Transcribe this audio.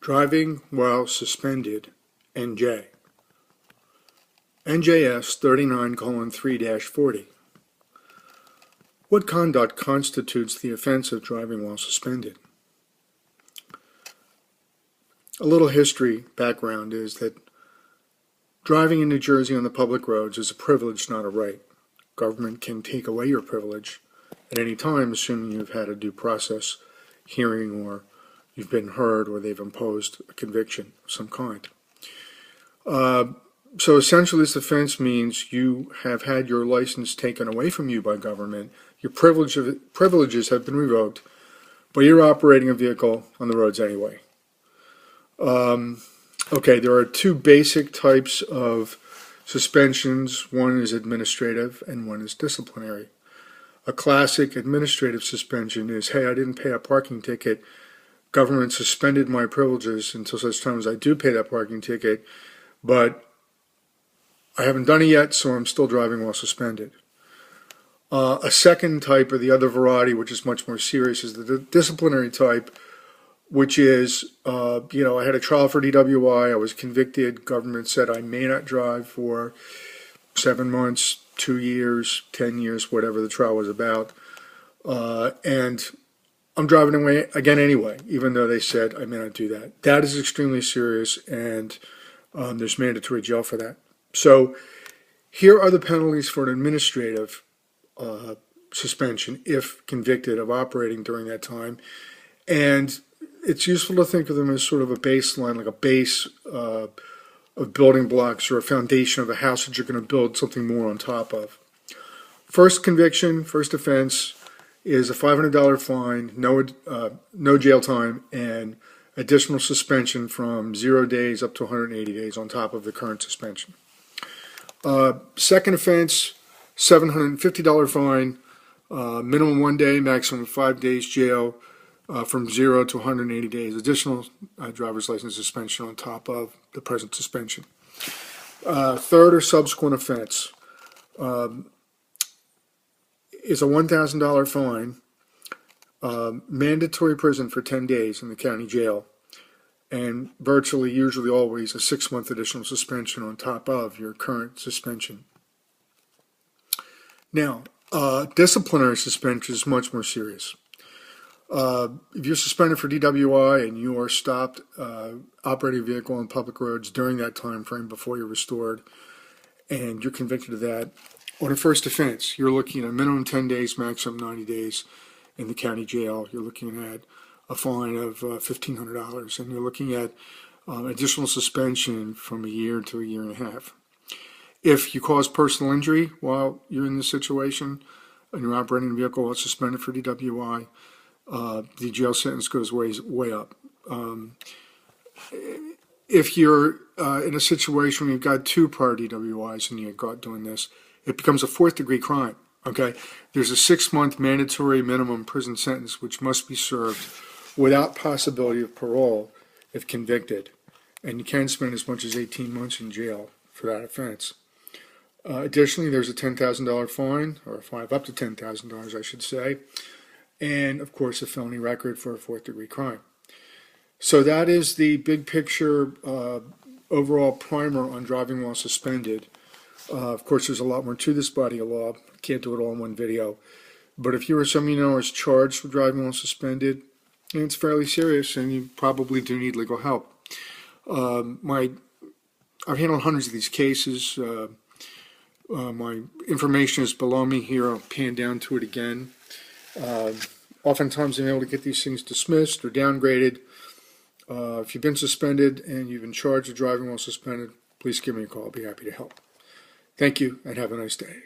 Driving while suspended, NJ. NJS 39:3-40. What conduct constitutes the offense of driving while suspended? A little history background is that driving in New Jersey on the public roads is a privilege, not a right. Government can take away your privilege at any time, assuming you've had a due process hearing or you've been heard or they've imposed a conviction of some kind. So essentially this offense means you have had your license taken away from you by government, your privileges have been revoked, but you're operating a vehicle on the roads anyway. Okay, there are two basic types of suspensions. One is administrative and one is disciplinary. A classic administrative suspension is, hey, I didn't pay a parking ticket. Government suspended my privileges until such time as I do pay that parking ticket, but I haven't done it yet, so I'm still driving while suspended. A second type, or the other variety, which is much more serious, is the disciplinary type, which is, I had a trial for DWI, I was convicted, government said I may not drive for 7 months, 2 years, 10 years, whatever the trial was about, and I'm driving away again anyway, even though they said I may not do that. That is extremely serious, and there's mandatory jail for that. So here are the penalties for an administrative suspension if convicted of operating during that time. And it's useful to think of them as sort of a baseline, like a base of building blocks or a foundation of a house that you're going to build something more on top of. First conviction, first offense is a $500 fine, no jail time, and additional suspension from 0 days up to 180 days on top of the current suspension. Second offense, $750 fine, minimum 1 day, maximum 5 days jail, from 0 to 180 days, additional driver's license suspension on top of the present suspension. Third or subsequent offense is a $1,000 fine, mandatory prison for 10 days in the county jail, and virtually, usually always, a 6-month additional suspension on top of your current suspension. Now, disciplinary suspension is much more serious. If you're suspended for DWI and you are stopped operating a vehicle on public roads during that time frame before you're restored, and you're convicted of that, on a first offense, you're looking at a minimum 10 days, maximum 90 days in the county jail. You're looking at a fine of $1,500, and you're looking at additional suspension from 1 year to 1.5 years. If you cause personal injury while you're in this situation and you're operating a vehicle while suspended for DWI, the jail sentence goes way up. If you're in a situation where you've got 2 prior DWIs and you're caught doing this, it becomes a 4th-degree crime. Okay, there's a 6-month mandatory minimum prison sentence which must be served without possibility of parole if convicted, and you can spend as much as 18 months in jail for that offense. Additionally, there's a $10,000 fine, or a fine of up to $10,000, I should say, and of course a felony record for a 4th-degree crime. So that is the big picture overall primer on driving while suspended. Of course, there's a lot more to this body of law. I can't do it all in one video. But if you or someone you know is charged with driving while suspended, and it's fairly serious, and you probably do need legal help. I've handled hundreds of these cases. My information is below me here. I'll pan down to it again. Oftentimes I'm able to get these things dismissed or downgraded. If you've been suspended and you've been charged with driving while suspended, please give me a call. I'll be happy to help. Thank you, and have a nice day.